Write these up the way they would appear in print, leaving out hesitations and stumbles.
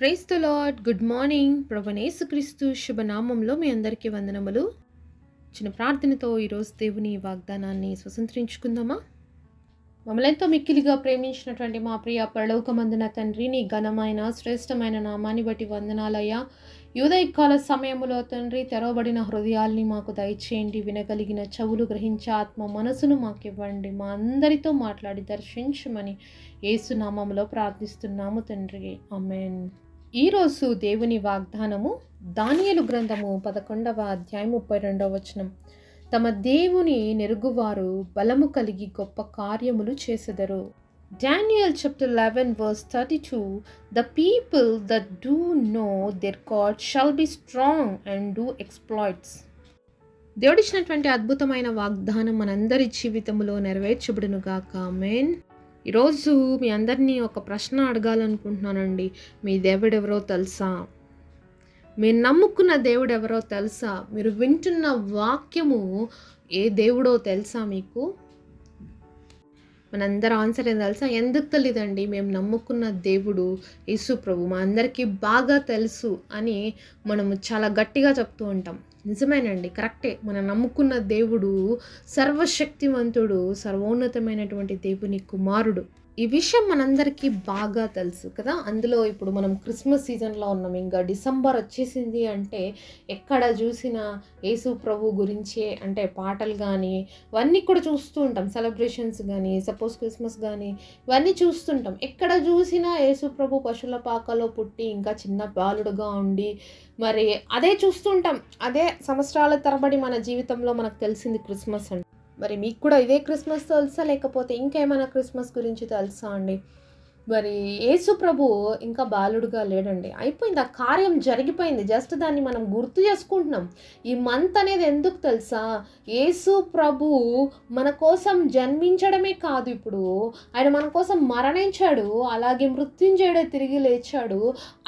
Praise the lord. Good morning. ప్రభువైన యేసుక్రీస్తు శుభనామంలో మీ అందరికీ వందనములు. చిన్న ప్రార్థనతో ఈరోజు దేవుని వాగ్దానాన్ని స్వతంత్రించుకుందామా? మమ్మల్ని ఎంతో మిక్కిలిగా ప్రేమించినటువంటి మా ప్రియ పరలోకమందున తండ్రి, నీ ఘనమైన శ్రేష్టమైన నామాన్ని బట్టి వందనాలయ్యా. ఉదయకాల సమయంలో తండ్రి, తెరవబడిన హృదయాల్ని మాకు దయచేయండి. వినగలిగిన చెవులు గ్రహించే ఆత్మ మనసును మాకు ఇవ్వండి. మా అందరితో మాట్లాడి దర్శించమని యేసు నామములో ప్రార్థిస్తున్నాము తండ్రి. ఆమేన్. ఈరోజు దేవుని వాగ్దానము దానియేలు గ్రంథము 11వ అధ్యాయం 32వ వచనం. తమ దేవుని నెరుగువారు బలము కలిగి గొప్ప కార్యములు చేసెదరు. Daniel chapter 11 verse 32. The people that do know their God shall be strong and do exploits. దేవుడిచ్చినటువంటి అద్భుతమైన వాగ్దానం మనందరి జీవితంలో నెరవేర్చబడును గాక. ఆమేన్. ఈరోజు మీ అందరినీ ఒక ప్రశ్న అడగాలనుకుంటున్నానండి. మీ దేవుడెవరో తెలుసా? మీరు నమ్ముకున్న దేవుడు ఎవరో తెలుసా? మీరు వింటున్న వాక్యము ఏ దేవుడో తెలుసా మీకు? మనందరూ ఆన్సర్ ఏం తెలుసా? ఎందుకు తెలియదండి, మేము నమ్ముకున్న దేవుడు యేసు ప్రభు మా అందరికీ బాగా తెలుసు అని మనము చాలా గట్టిగా చెప్తూ ఉంటాం. నిజమేనండి, కరెక్టే. మనం నమ్ముకున్న దేవుడు సర్వశక్తివంతుడు, సర్వోన్నతమైనటువంటి దేవుని కుమారుడు. ఈ విషయం మనందరికీ బాగా తెలుసు కదా. అందులో ఇప్పుడు మనం క్రిస్మస్ సీజన్లో ఉన్నాం. ఇంకా డిసెంబర్ వచ్చేసింది అంటే ఎక్కడ చూసినా యేసు ప్రభు గురించే, అంటే పాటలు కానీ ఇవన్నీ కూడా చూస్తూ ఉంటాం. సెలబ్రేషన్స్ కానీ, సపోజ్ క్రిస్మస్ కానీ ఇవన్నీ చూస్తుంటాం. ఎక్కడ చూసినా యేసు ప్రభు పశువుల పాకలో పుట్టి ఇంకా చిన్న బాలుడుగా ఉండి మరి అదే చూస్తుంటాం. అదే సంవత్సరాల తరబడి మన జీవితంలో మనకు తెలిసింది క్రిస్మస్ అంటే. మరి మీకు కూడా ఇదే క్రిస్మస్ తెలుసా, లేకపోతే ఇంకేమైనా క్రిస్మస్ గురించి తెలుసా అండి? మరి యేసు ప్రభు ఇంకా బాలుడుగా లేడండి, అయిపోయింది. ఆ కార్యం జరిగిపోయింది. జస్ట్ దాన్ని మనం గుర్తు చేసుకుంటున్నాం. ఈ మంత్ అనేది ఎందుకు తెలుసా? యేసు ప్రభు మన కోసం జన్మించడమే కాదు, ఇప్పుడు ఆయన మన కోసం మరణించాడు, అలాగే మృత్యుంజయుడే తిరిగి లేచాడు.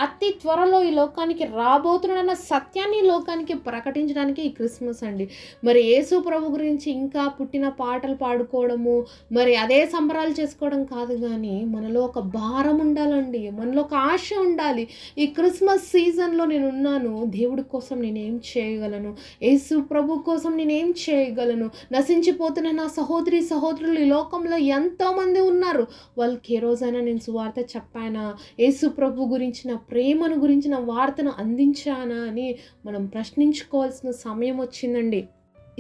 అతి త్వరలో ఈ లోకానికి రాబోతున్నాడన్న సత్యాన్ని లోకానికి ప్రకటించడానికి ఈ క్రిస్మస్ అండి. మరి యేసు ప్రభు గురించి ఇంకా పుట్టిన పాటలు పాడుకోవడము, మరి అదే సంబరాలు చేసుకోవడం కాదు, కానీ మనలో ఒక భారం ఉండాలండి, మనలో ఒక ఆశ ఉండాలి. ఈ క్రిస్మస్ సీజన్లో నేను ఉన్నాను, దేవుడి కోసం నేనేం చేయగలను, యేసు ప్రభు కోసం నేనేం చేయగలను. నశించిపోతున్న నా సహోదరులు ఈ లోకంలో ఎంతోమంది ఉన్నారు. వాళ్ళకి ఏ రోజైనా నేను సువార్త చెప్పానా, యేసు ప్రభు గురించిన ప్రేమను గురించిన వార్తను అందించానా అని మనం ప్రశ్నించుకోవాల్సిన సమయం వచ్చిందండి.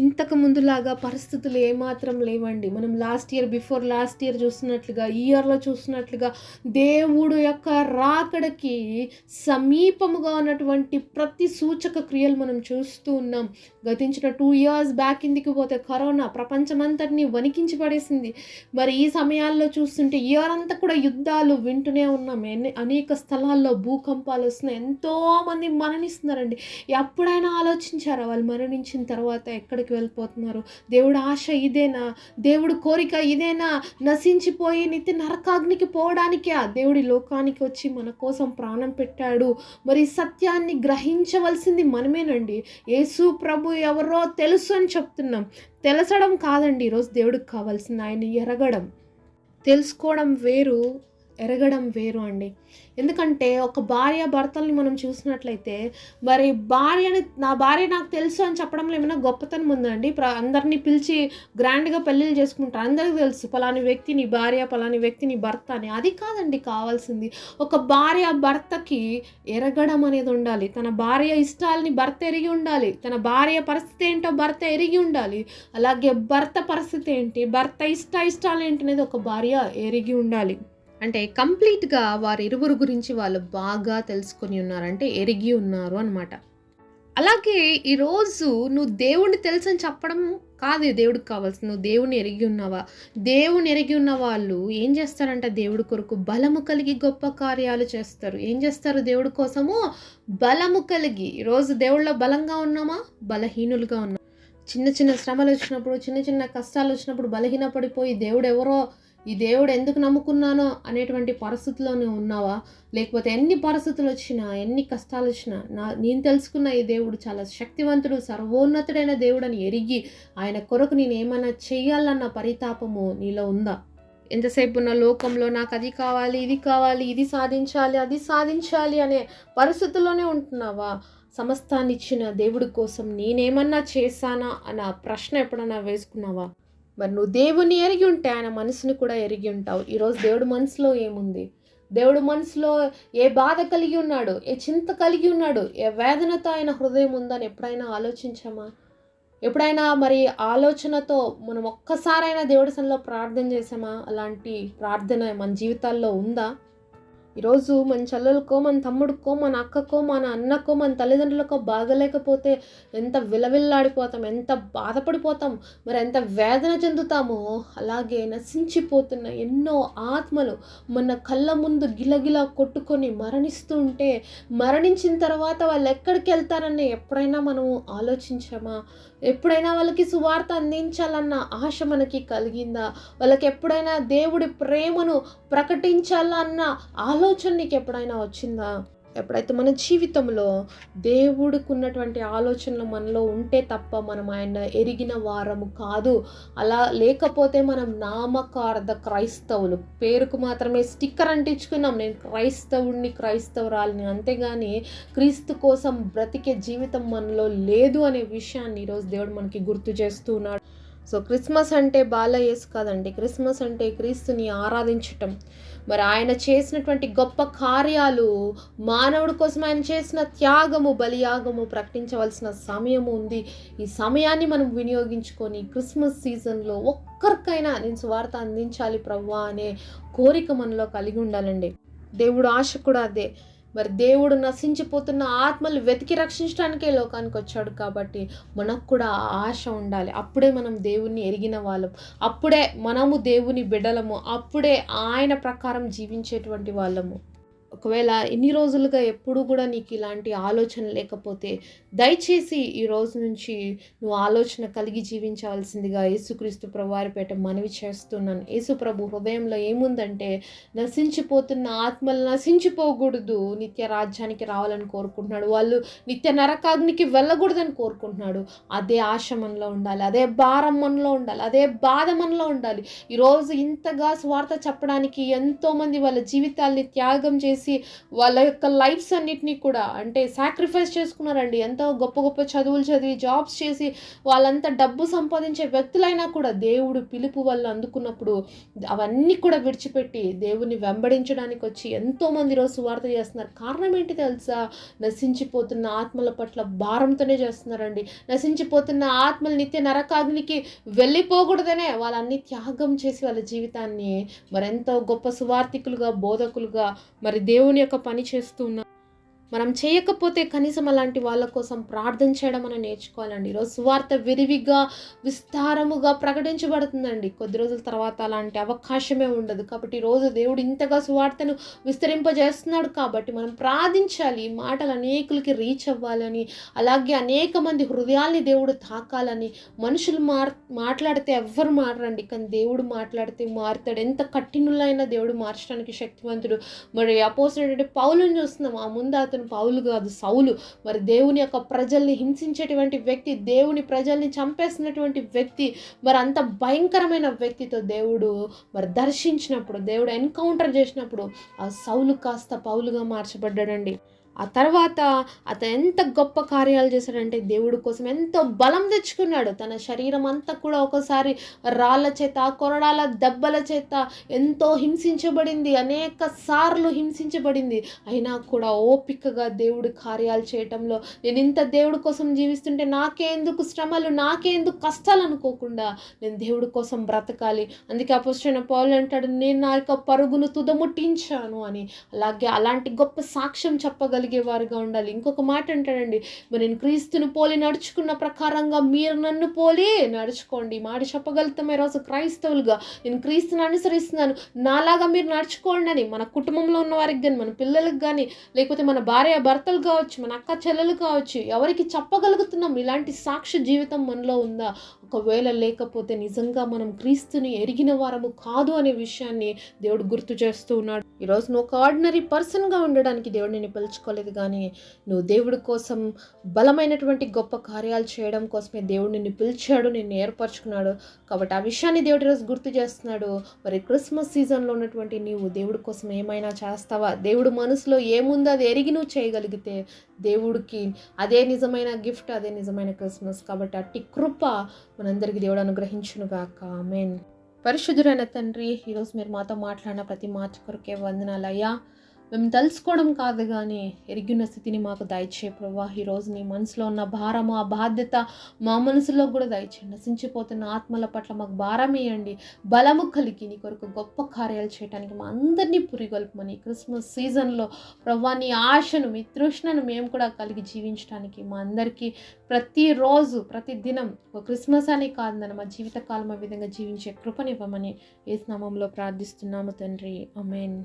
ఇంతకు ముందులాగా పరిస్థితులు ఏమాత్రం లేవండి. మనం బిఫోర్ లాస్ట్ ఇయర్ చూస్తున్నట్లుగా, ఈ ఇయర్లో చూస్తున్నట్లుగా దేవుడు యొక్క రాకడకి సమీపముగా ఉన్నటువంటి ప్రతి సూచక క్రియలు మనం చూస్తూ ఉన్నాం. గతించిన 2 years బ్యాక్ కిందికి పోతే కరోనా ప్రపంచమంతటిని వణికించి పడేసింది. మరి ఈ సమయాల్లో చూస్తుంటే ఇయర్ అంతా కూడా యుద్ధాలు వింటూనే ఉన్నాం. అనేక స్థలాల్లో భూకంపాలు వస్తున్నాయి, ఎంతోమంది మరణిస్తున్నారండి. ఎప్పుడైనా ఆలోచించారా వాళ్ళు మరణించిన తర్వాత ఎక్కడికి వెళ్ళిపోతున్నారు? దేవుడు ఆశ ఇదేనా? దేవుడు కోరిక ఇదేనా? నశించిపోయి నిత్య నరకాగ్నికి పోవడానికే ఆ దేవుడి లోకానికి వచ్చి మన కోసం ప్రాణం పెట్టాడు. మరి సత్యాన్ని గ్రహించవలసింది మనమేనండి. యేసు ప్రభు ఎవరో తెలుసు అని చెప్తున్నాం. తెలుసడం కాదండి ఈరోజు దేవుడికి కావాల్సింది, ఆయన ఎరగడం. తెలుసుకోవడం వేరు, ఎరగడం వేరు అండి. ఎందుకంటే ఒక భార్య భర్తల్ని మనం చూసినట్లయితే, మరి నా భార్య నాకు తెలుసు అని చెప్పడంలో ఏమైనా గొప్పతనం ఉందండి? అందరినీ పిలిచి గ్రాండ్గా పెళ్ళిళ్ళు చేసుకుంటారు, అందరికీ తెలుసు పలాని వ్యక్తి నీ భార్య, పలాని వ్యక్తి నీ భర్త అని. అది కాదండి కావాల్సింది. ఒక భార్య భర్తకి ఎరగడం అనేది ఉండాలి. తన భార్య ఇష్టాలని భర్త ఎరిగి ఉండాలి, తన భార్య పరిస్థితి ఏంటో భర్త ఎరిగి ఉండాలి. అలాగే భర్త పరిస్థితి ఏంటి, భర్త ఇష్టాలు ఏంటి అనేది ఒక భార్య ఎరిగి ఉండాలి. అంటే కంప్లీట్గా వారిరువురు గురించి వాళ్ళు బాగా తెలుసుకొని ఉన్నారంటే ఎరిగి ఉన్నారు అనమాట. అలాగే ఈరోజు నువ్వు దేవుణ్ణి తెలుసు అని చెప్పడం కాదు దేవుడికి కావాల్సింది, నువ్వు దేవుని ఎరిగి ఉన్నావా? దేవుని ఎరిగి ఉన్న వాళ్ళు ఏం చేస్తారంటే దేవుడి కొరకు బలము కలిగి గొప్ప కార్యాలు చేస్తారు. ఏం చేస్తారు? దేవుడి కోసము బలము కలిగి. ఈరోజు దేవుళ్ళలో బలంగా ఉన్నామా? బలహీనులుగా ఉన్నాం. చిన్న చిన్న శ్రమలు వచ్చినప్పుడు, చిన్న చిన్న కష్టాలు వచ్చినప్పుడు బలహీనపడిపోయి ఈ దేవుడు ఎందుకు నమ్ముకున్నానో అనేటువంటి పరిస్థితిలోనే ఉన్నావా? లేకపోతే ఎన్ని పరిస్థితులు వచ్చినా, ఎన్ని కష్టాలు వచ్చినా నేను తెలుసుకున్న ఈ దేవుడు చాలా శక్తివంతుడు, సర్వోన్నతుడైన దేవుడని ఎరిగి ఆయన కొరకు నేను ఏమైనా చెయ్యాలన్న పరితాపము నీలో ఉందా? ఎంతసేపు ఉన్న లోకంలో నాకు అది కావాలి, ఇది కావాలి, ఇది సాధించాలి, అది సాధించాలి అనే పరిస్థితుల్లోనే ఉంటున్నావా? సమస్తాన్ని ఇచ్చిన దేవుడి కోసం నేనేమన్నా చేశానా అన్న ప్రశ్న ఎప్పుడన్నా వేసుకున్నావా? మరి నువ్వు దేవుని ఎరిగి ఉంటే ఆయన మనసుని కూడా ఎరిగి ఉంటావు. ఈరోజు దేవుడి మనసులో ఏముంది? దేవుడు మనసులో ఏ బాధ కలిగి ఉన్నాడు, ఏ చింత కలిగి ఉన్నాడు, ఏ వేదనతో ఆయన హృదయం ఉందని ఎప్పుడైనా ఆలోచించామా? ఎప్పుడైనా మరి ఆలోచనతో మనం ఒక్కసారైనా దేవుడి సన్నిధిలో ప్రార్థన చేసామా? అలాంటి ప్రార్థన మన జీవితాల్లో ఉందా? ఈరోజు మన చెల్లెలకో, మన తమ్ముడికో, మన అక్కకో, మన అన్నకో, మన తల్లిదండ్రులకో బాగలేకపోతే ఎంత విలవిల్లాడిపోతాం, ఎంత బాధపడిపోతాం, మరి ఎంత వేదన చెందుతామో, అలాగే నశించిపోతున్న ఎన్నో ఆత్మలు మన కళ్ళ ముందు గిలగిలా కొట్టుకొని మరణిస్తూ ఉంటే, మరణించిన తర్వాత వాళ్ళు ఎక్కడికి వెళ్తారని ఎప్పుడైనా మనము ఆలోచించామా? ఎప్పుడైనా వాళ్ళకి సువార్త అందించాలన్న ఆశ మనకి కలిగిందా? వాళ్ళకి ఎప్పుడైనా దేవుడి ప్రేమను ప్రకటించాలన్న ఆలోచన నీకు ఎప్పుడైనా వచ్చిందా? ఎప్పుడైతే మన జీవితంలో దేవుడికి ఉన్నటువంటి ఆలోచనలు మనలో ఉంటే తప్ప మనం ఆయన ఎరిగిన వారము కాదు. అలా లేకపోతే మనం నామకార్థ క్రైస్తవులు, పేరుకు మాత్రమే స్టిక్కర్ అంటించుకున్నాం, నేను క్రైస్తవుడిని, క్రైస్తవురాలిని, అంతేగాని క్రీస్తు కోసం బ్రతికే జీవితం మనలో లేదు అనే విషయాన్ని ఈరోజు దేవుడు మనకి గుర్తు చేస్తూ ఉన్నాడు. సో క్రిస్మస్ అంటే బాలయేసు కాదండి, క్రిస్మస్ అంటే క్రీస్తుని ఆరాధించటం. మరి ఆయన చేసినటువంటి గొప్ప కార్యాలు, మానవుడి కోసం ఆయన చేసిన త్యాగము, బలియాగము ప్రకటించవలసిన సమయం ఉంది. ఈ సమయాన్ని మనం వినియోగించుకొని క్రిస్మస్ సీజన్లో ఒక్కరికైనా నేను సువార్త అందించాలి ప్రభువా అనే కోరిక మనలో కలిగి ఉండాలండి. దేవుడు ఆశ కూడా అదే. మరి దేవుడు నశించిపోతున్న ఆత్మలు వెతికి రక్షించడానికే లోకానికి వచ్చాడు కాబట్టి మనకు కూడా ఆశ ఉండాలి. అప్పుడే మనం దేవుణ్ణి ఎరిగిన వాళ్ళం, అప్పుడే మనము దేవుని బిడ్డలము, అప్పుడే ఆయన ప్రకారం జీవించేటువంటి వాళ్ళము. ఒకవేళ ఇన్ని రోజులుగా ఎప్పుడు కూడా నీకు ఇలాంటి ఆలోచన లేకపోతే దయచేసి ఈ రోజు నుంచి నువ్వు ఆలోచన కలిగి జీవించవలసిందిగా యేసుక్రీస్తు ప్రభు వారిపేట మనవి చేస్తున్నాను. యేసు ప్రభు హృదయంలో ఏముందంటే నశించిపోతున్న ఆత్మలు నశించిపోకూడదు, నిత్య రాజ్యానికి రావాలని కోరుకుంటున్నాడు. వాళ్ళు నిత్య నరకాగ్నికి వెళ్ళకూడదని కోరుకుంటున్నాడు. అదే ఆశ మనలో ఉండాలి, అదే భారం మనలో ఉండాలి, అదే బాధ మనలో ఉండాలి. ఈరోజు ఇంతగా స్వార్థ చెప్పడానికి ఎంతోమంది వాళ్ళ జీవితాల్ని త్యాగం చేసి వాళ్ళ యొక్క లైఫ్స్ అన్నిటినీ కూడా అంటే సాక్రిఫైస్ చేసుకున్నారండి. ఎంతో గొప్ప గొప్ప చదువులు చదివి జాబ్స్ చేసి వాళ్ళంతా డబ్బు సంపాదించే వ్యక్తులైనా కూడా దేవుడు పిలుపు వాళ్ళు అందుకున్నప్పుడు అవన్నీ కూడా విడిచిపెట్టి దేవుని వెంబడించడానికి వచ్చి ఎంతోమంది ఈరోజు సువార్త చేస్తున్నారు. కారణం ఏంటి తెలుసా? నశించిపోతున్న ఆత్మల పట్ల భారంతోనే చేస్తున్నారండి. నశించిపోతున్న ఆత్మలు నిత్య నరకాగ్నికి వెళ్ళిపోకూడదనే వాళ్ళన్ని త్యాగం చేసి వాళ్ళ జీవితాన్ని మరెంతో గొప్ప సువార్థికులుగా, బోధకులుగా మరి దేవుని యొక్క పని చేస్తూ ఉన్నారు. మనం చేయకపోతే కనీసం అలాంటి వాళ్ళ కోసం ప్రార్థన చేయడం మనం నేర్చుకోవాలండి. ఈరోజు సువార్త విరివిగా విస్తారముగా ప్రకటించబడుతుందండి. కొద్ది రోజుల తర్వాత అలాంటి అవకాశమే ఉండదు. కాబట్టి ఈరోజు దేవుడు ఇంతగా సువార్తను విస్తరింపజేస్తున్నాడు కాబట్టి మనం ప్రార్థించాలి. ఈ మాటలు అనేకులకి రీచ్ అవ్వాలని, అలాగే అనేక మంది హృదయాల్ని దేవుడు తాకాలని. మనుషులు మాట్లాడితే ఎవ్వరు మారరండి, కానీ దేవుడు మాట్లాడితే మారుతాడు. ఎంత కఠినులైనా దేవుడు మార్చడానికి శక్తివంతుడు. మరి అపోస్తలుడైన పౌలుని చూస్తున్నాం. ఆ ముందు అతను పౌలు కాదు, సౌలు. మరి దేవుని యొక్క ప్రజల్ని హింసించేటువంటి వ్యక్తి, దేవుని ప్రజల్ని చంపేసినటువంటి వ్యక్తి, మరి అంత భయంకరమైన వ్యక్తితో దేవుడు మరి దర్శించినప్పుడు, దేవుడు ఎన్కౌంటర్ చేసినప్పుడు ఆ సౌలు కాస్త పౌలుగా మార్చబడ్డాడండి. ఆ తర్వాత అతను ఎంత గొప్ప కార్యాలు చేశాడంటే దేవుడి కోసం ఎంతో బలం తెచ్చుకున్నాడు. తన శరీరం అంతా కూడా ఒకసారి రాళ్ళ చేత, కొరడాల దెబ్బల చేత ఎంతో హింసించబడింది, అనేక సార్లు హింసించబడింది. అయినా కూడా ఓపికగా దేవుడి కార్యాలు చేయటంలో, నేను ఇంత దేవుడి కోసం జీవిస్తుంటే నాకేందుకు శ్రమలు, నాకేందుకు కష్టాలు అనుకోకుండా నేను దేవుడి కోసం బ్రతకాలి. అందుకే అపోస్తలుడైన పౌలు అంటాడు, నేను నా యొక్క పరుగును తుదముట్టించాను అని. అలాగే అలాంటి గొప్ప సాక్ష్యం చెప్పగలిగే వారుగా ఉండాలి. ఇంకొక మాట అంటాడండి, మరి నేను క్రీస్తుని పోలి నడుచుకున్న ప్రకారంగా మీరు నన్ను పోలి నడుచుకోండి. మాట చెప్పగలుగుతాం ఈరోజు క్రైస్తవులుగా, నేను క్రీస్తుని అనుసరిస్తున్నాను, నాలాగా మీరు నడుచుకోండి అని. మన కుటుంబంలో ఉన్న వారికి కానీ, మన పిల్లలకు కానీ, లేకపోతే మన భార్య భర్తలు కావచ్చు, మన అక్క చెల్లెలు కావచ్చు, ఎవరికి చెప్పగలుగుతున్నాం? ఇలాంటి సాక్ష్య జీవితం మనలో ఉందా? ఒకవేళ లేకపోతే నిజంగా మనం క్రీస్తుని ఎరిగిన వారము కాదు అనే విషయాన్ని దేవుడు గుర్తు చేస్తూ ఉన్నాడు. ఈరోజు నువ్వు ఒక ఆర్డినరీ పర్సన్గా ఉండడానికి దేవుడు నిన్ను పిలుచుకోలేదు, కానీ నువ్వు దేవుడి కోసం బలమైనటువంటి గొప్ప కార్యాలు చేయడం కోసమే దేవుడు నిన్ను పిలిచాడు, నిన్ను ఏర్పరచుకున్నాడు. కాబట్టి ఆ విషయాన్ని దేవుడు ఈరోజు గుర్తు చేస్తున్నాడు. మరి క్రిస్మస్ సీజన్లో ఉన్నటువంటి నీవు దేవుడి కోసం ఏమైనా చేస్తావా? దేవుడు మనసులో ఏముందో అది ఎరిగి నువ్వు చేయగలిగితే దేవుడికి అదే నిజమైన గిఫ్ట్, అదే నిజమైన క్రిస్మస్. కాబట్టి అట్టి కృప మనందరికీ దేవుడు అనుగ్రహించునుగాక. ఆమేన్. పరిశుద్ధుడైన తండ్రి, ఈరోజు మీరు మాతో మాట్లాడిన ప్రతి మాట కొరకే వందనాలయ్యా. మేము తెలుసుకోవడం కాదు కానీ ఎరిగిన స్థితిని మాకు దయచే ప్రభా. ఈరోజు నీ మనసులో ఉన్న భారము, ఆ బాధ్యత మా మనసులో కూడా దయచేయండి. నశించిపోతున్న ఆత్మల పట్ల మాకు భారం ఇవ్వండి. బలము కలిగి నీ కొరకు గొప్ప కార్యాలు చేయడానికి మా అందరినీ పురిగొల్పమని క్రిస్మస్ సీజన్లో ప్రభా నీ ఆశను, మీ తృష్ణను మేము కూడా కలిగి జీవించడానికి మా అందరికీ ప్రతిరోజు ప్రతిదినం ఒక క్రిస్మస్ అని కాదు మా జీవితకాలం ఆ విధంగా జీవించే కృపనివ్వమని యేసు నామములో ప్రార్థిస్తున్నాము తండ్రి. ఆమేన్.